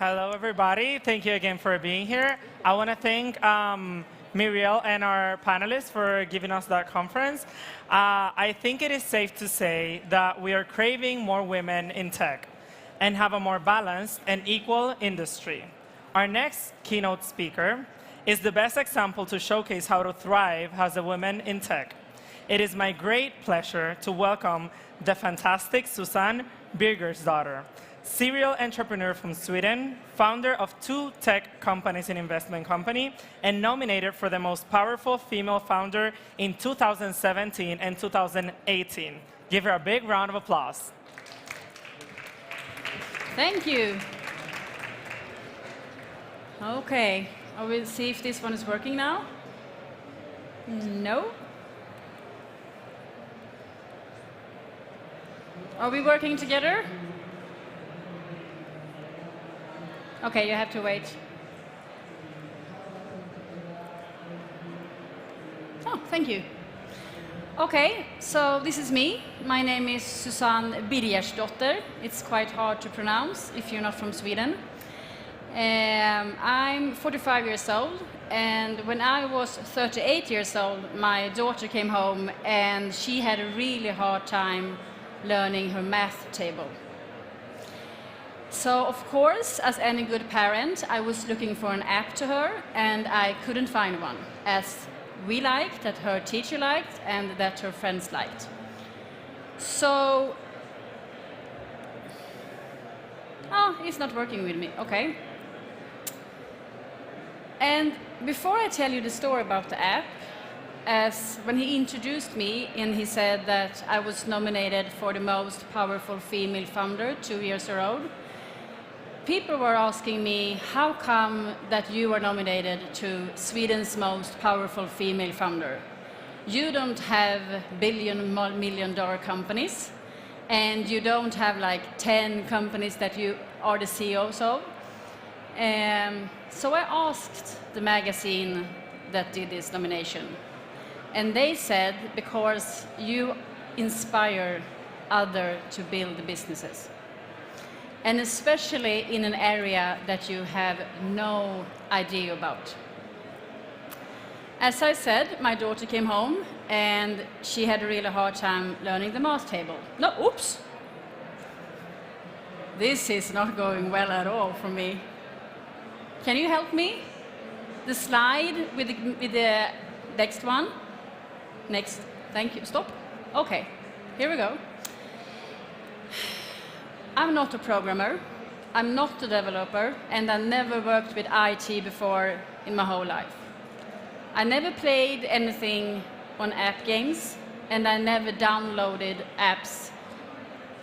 Hello, everybody. Thank you again for being here. I want to thank Muriel and our panelists for giving us that conference. I think it is safe to say that we are craving more women in tech and have a more balanced and equal industry. Our next keynote speaker is the best example to showcase how to thrive as a woman in tech. It is my great pleasure to welcome the fantastic Susanne Birgersdotter, serial entrepreneur from Sweden, founder of 2 tech companies and investment company, and nominated for the most powerful female founder in 2017 and 2018. Give her a big round of applause. Thank you. Okay, I will see if this one is working now. No. Are we working together? Okay, you have to wait. Oh, thank you. Okay, so this is me. My name is Susanne Birgersdotter. It's quite hard to pronounce if you're not from Sweden. I'm 45 years old, and when I was 38 years old, my daughter came home and she had a really hard time learning her math table. So, of course, as any good parent, I was looking for an app to her, and I couldn't find one, as we liked, that her teacher liked, and that her friends liked. So, oh, it's not working with me, okay. And before I tell you the story about the app, as when he introduced me and he said that I was nominated for the most powerful female founder 2 years ago, people were asking me, how come that you are nominated to Sweden's most powerful female founder? You don't have million-dollar companies, and you don't have like 10 companies that you are the CEOs of. So I asked the magazine that did this nomination, and they said, because you inspire others to build businesses, and especially in an area that you have no idea about. As I said, my daughter came home and she had a really hard time learning the math table. No, oops! This is not going well at all for me. Can you help me? The slide with the next one. Next, thank you. Stop. Okay, here we go. I'm not a programmer, I'm not a developer, and I never worked with IT before in my whole life. I never played anything on app games, and I never downloaded apps.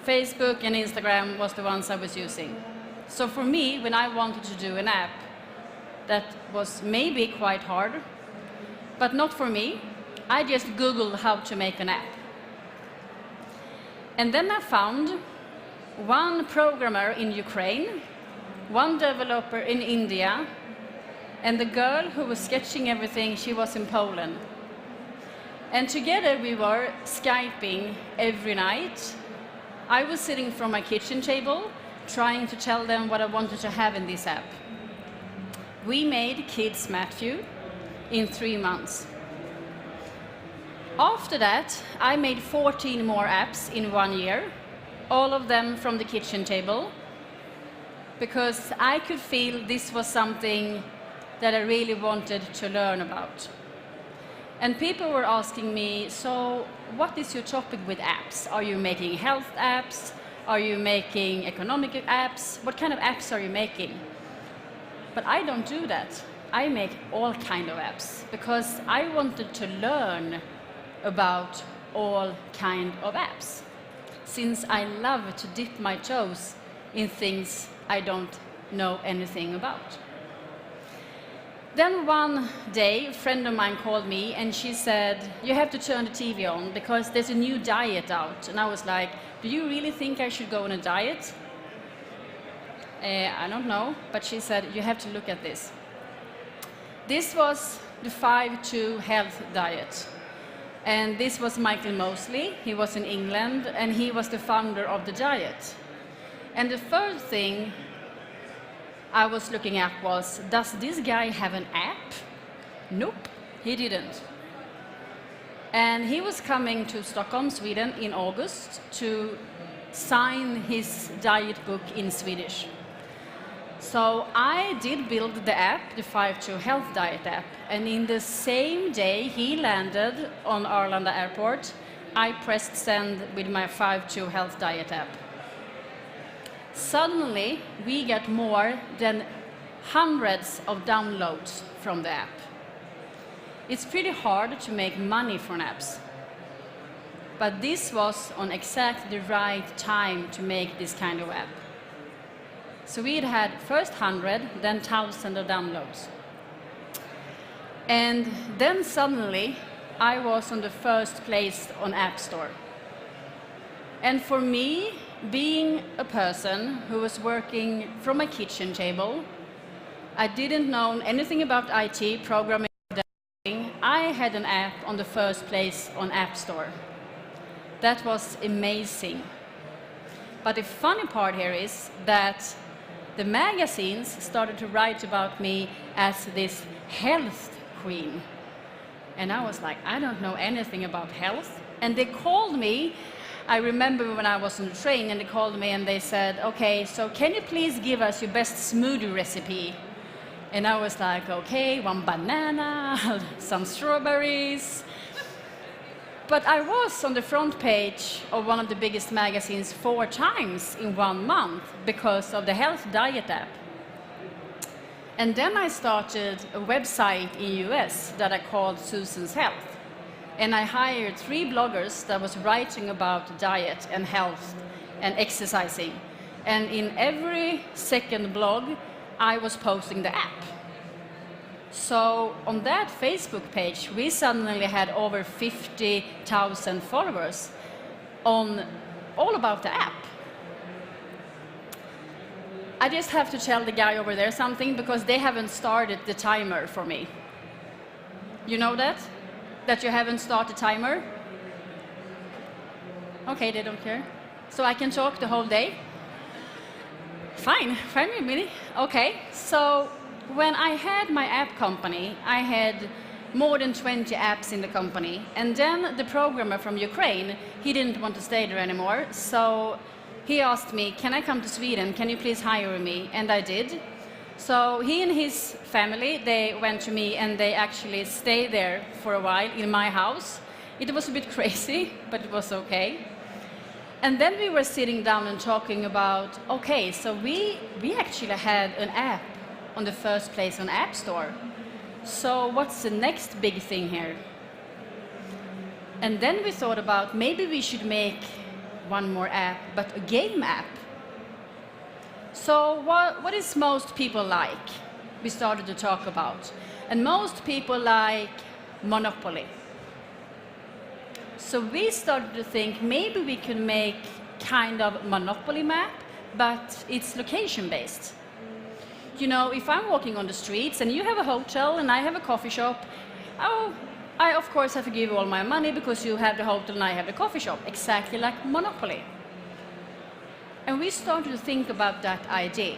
Facebook and Instagram was the ones I was using. So for me, when I wanted to do an app, that was maybe quite hard, but not for me. I just Googled how to make an app. And then I found one programmer in Ukraine, one developer in India, and the girl who was sketching everything, she was in Poland. And together we were Skyping every night. I was sitting from my kitchen table, trying to tell them what I wanted to have in this app. We made Kids Matthew in 3 months. After that, I made 14 more apps in 1 year, all of them from the kitchen table, because I could feel this was something that I really wanted to learn about. And people were asking me, so what is your topic with apps? Are you making health apps? Are you making economic apps? What kind of apps are you making? But I don't do that. I make all kinds of apps, because I wanted to learn about all kinds of apps, since I love to dip my toes in things I don't know anything about. Then one day, a friend of mine called me and she said, you have to turn the TV on because there's a new diet out. And I was like, do you really think I should go on a diet? I don't know, but she said, you have to look at this. This was the 5-2 health diet. And this was Michael Mosley. He was in England, and he was the founder of the diet. And the first thing I was looking at was, does this guy have an app? Nope, he didn't. And he was coming to Stockholm, Sweden in August to sign his diet book in Swedish. So I did build the app, the 5-2 Health Diet app, and in the same day he landed on Arlanda Airport, I pressed send with my 5-2 Health Diet app. Suddenly, we get more than hundreds of downloads from the app. It's pretty hard to make money from apps, but this was on exactly the right time to make this kind of app. So we had first 100, then 1,000 of downloads. And then suddenly, I was on the first place on App Store. And for me, being a person who was working from a kitchen table, I didn't know anything about IT, programming. I had an app on the first place on App Store. That was amazing. But the funny part here is that the magazines started to write about me as this health queen. And I was like, I don't know anything about health. And they called me, I remember when I was on the train, and they called me and they said, okay, so can you please give us your best smoothie recipe? And I was like, okay, 1 banana, some strawberries. But I was on the front page of one of the biggest magazines 4 times in 1 month because of the Health Diet app. And then I started a website in US that I called Susan's Health. And I hired 3 bloggers that was writing about diet and health and exercising. And in every second blog, I was posting the app. So on that Facebook page, we suddenly had over 50,000 followers on all about the app. I just have to tell the guy over there something because they haven't started the timer for me. You know that? That you haven't started the timer? Okay, they don't care. So I can talk the whole day? Fine with me. Okay, so when I had my app company, I had more than 20 apps in the company. And then the programmer from Ukraine, he didn't want to stay there anymore. So he asked me, can I come to Sweden? Can you please hire me? And I did. So he and his family, they went to me and they actually stayed there for a while in my house. It was a bit crazy, but it was okay. And then we were sitting down and talking about, okay, so we actually had an app on the first place on App Store. So what's the next big thing here? And then we thought about maybe we should make one more app, but a game app. So what is most people like? We started to talk about. And most people like Monopoly. So we started to think maybe we could make kind of Monopoly map, but it's location-based. You know, if I'm walking on the streets and you have a hotel and I have a coffee shop, oh, I of course have to give you all my money because you have the hotel and I have the coffee shop, exactly like Monopoly. And we started to think about that idea.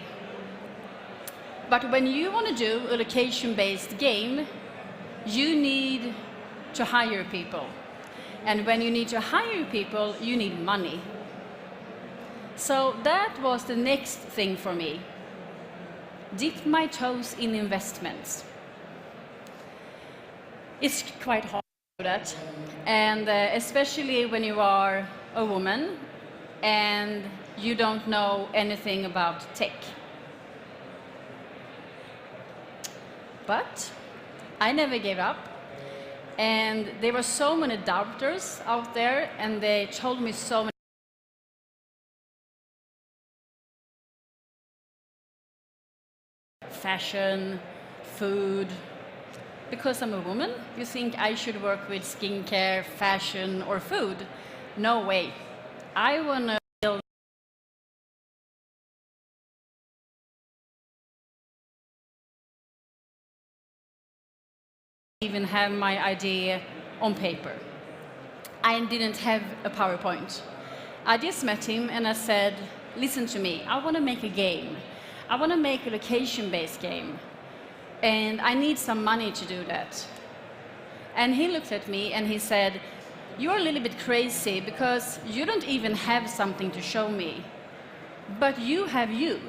But when you want to do a location-based game, you need to hire people. And when you need to hire people, you need money. So that was the next thing for me. Dip my toes in investments. It's quite hard to do that. And especially when you are a woman and you don't know anything about tech. But I never gave up. And there were so many doubters out there, and they told me so many fashion, food. Because I'm a woman, you think I should work with skincare, fashion, or food? No way. I want to build even have my idea on paper. I didn't have a PowerPoint. I just met him and I said, listen to me, I want to make a game. I want to make a location-based game, and I need some money to do that. And he looked at me and he said, you're a little bit crazy because you don't even have something to show me, but you have you.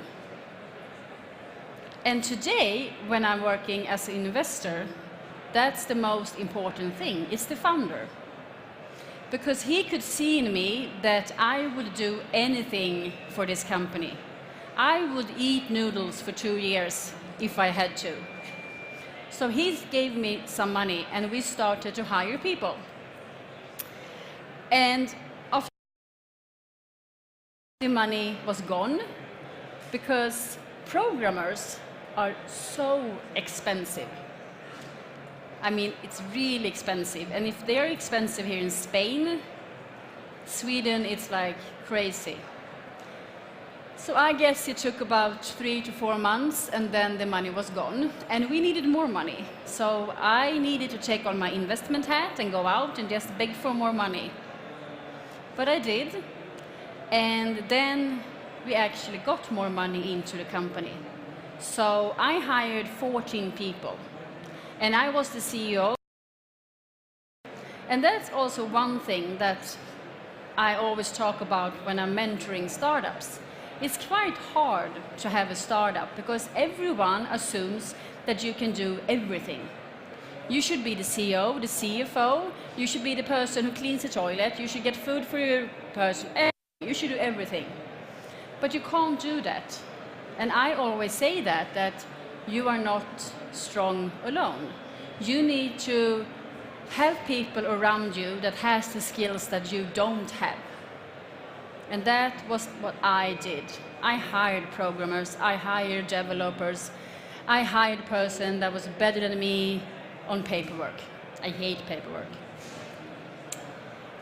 And today, when I'm working as an investor, that's the most important thing. It's the founder. Because he could see in me that I would do anything for this company. I would eat noodles for 2 years if I had to. So he gave me some money and we started to hire people. And after the money was gone, because programmers are so expensive. I mean, it's really expensive. And if they're expensive here in Spain, Sweden, it's like crazy. So I guess it took about 3 to 4 months, and then the money was gone. And we needed more money. So I needed to take on my investment hat and go out and just beg for more money. But I did. And then we actually got more money into the company. So I hired 14 people. And I was the CEO. And that's also one thing that I always talk about when I'm mentoring startups. It's quite hard to have a startup because everyone assumes that you can do everything. You should be the CEO, the CFO, you should be the person who cleans the toilet, you should get food for your person, you should do everything. But you can't do that. And I always say that you are not strong alone. You need to have people around you that has the skills that you don't have. And that was what I did. I hired programmers, I hired developers, I hired a person that was better than me on paperwork. I hate paperwork.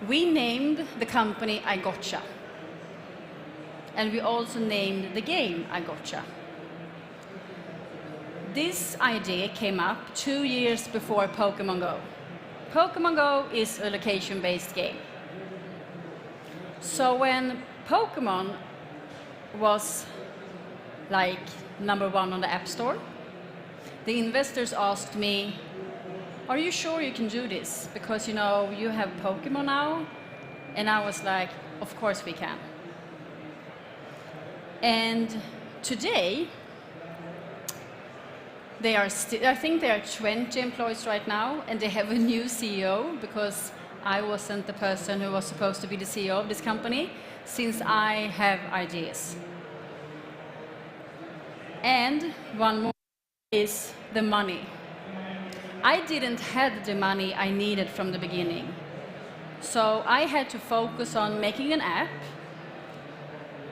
We named the company iGotcha. And we also named the game iGotcha. This idea came up 2 years before Pokemon Go. Pokemon Go is a location-based game. So when Pokemon was like #1 on the App Store, the investors asked me, are you sure you can do this? Because you know, you have Pokemon now. And I was like, of course we can. And today, I think there are 20 employees right now, and they have a new CEO because I wasn't the person who was supposed to be the CEO of this company, since I have ideas. And one more is the money. I didn't have the money I needed from the beginning. So I had to focus on making an app,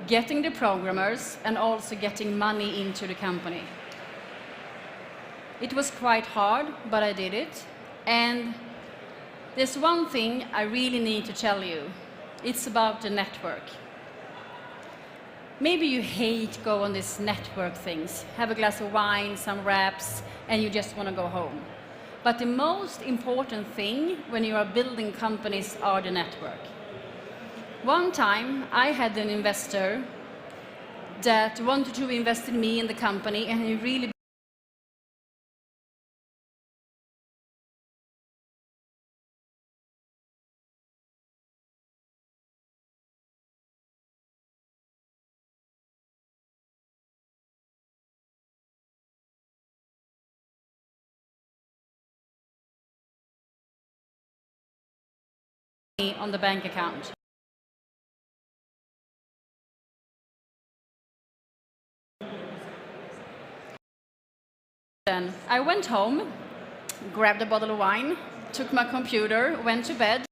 getting the programmers, and also getting money into the company. It was quite hard, but I did it. And there's one thing I really need to tell you. It's about the network. Maybe you hate go on these network things, have a glass of wine, some wraps, and you just want to go home. But the most important thing when you are building companies are the network. One time I had an investor that wanted to invest in me in the company, and he really on the bank account. Then I went home, grabbed a bottle of wine, took my computer, went to bed.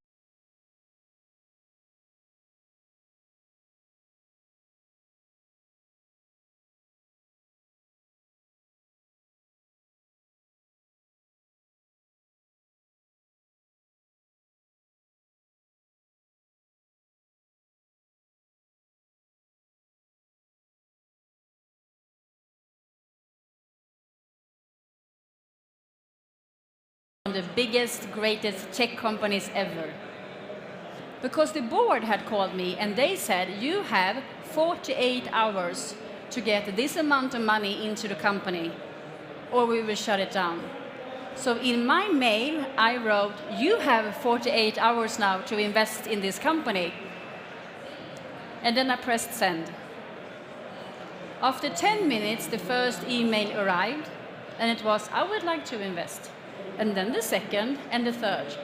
The biggest, greatest tech companies ever. Because the board had called me and they said, you have 48 hours to get this amount of money into the company, or we will shut it down. So in my mail, I wrote, you have 48 hours now to invest in this company. And then I pressed send. After 10 minutes, the first email arrived, and it was, I would like to invest. And then the second and the third.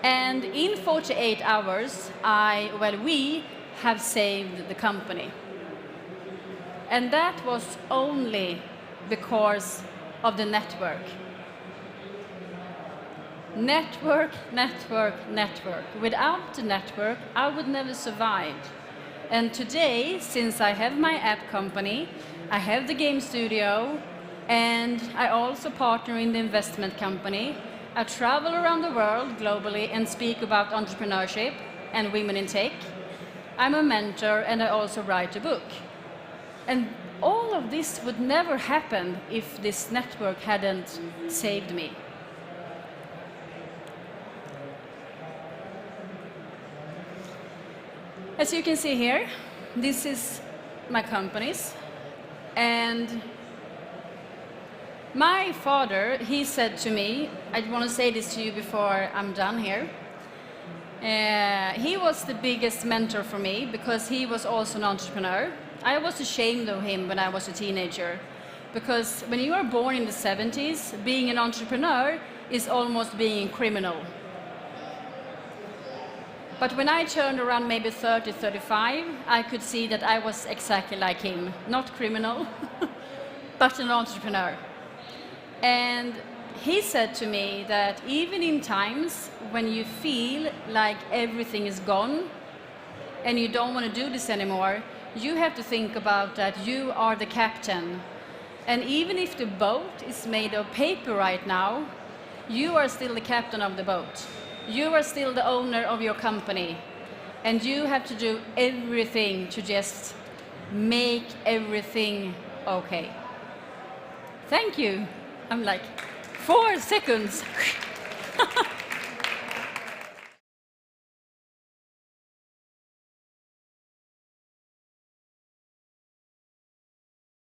And in 48 hours, we have saved the company. And that was only because of the network. Network, network, network. Without the network, I would never survive. And today, since I have my app company, I have the game studio, and I also partner in the investment company, I travel around the world globally and speak about entrepreneurship and women in tech. I'm a mentor, and I also write a book. And all of this would never happen if this network hadn't saved me. As you can see here, this is my companies. And my father, he said to me, I want to say this to you before I'm done here. He was the biggest mentor for me because he was also an entrepreneur. I was ashamed of him when I was a teenager, because when you are born in the 70s, being an entrepreneur is almost being a criminal. But when I turned around maybe 30, 35, I could see that I was exactly like him. Not criminal, but an entrepreneur. And he said to me that even in times when you feel like everything is gone and you don't want to do this anymore, you have to think about that you are the captain. And even if the boat is made of paper right now, you are still the captain of the boat. You are still the owner of your company. And you have to do everything to just make everything okay. Thank you. I'm like, 4 seconds.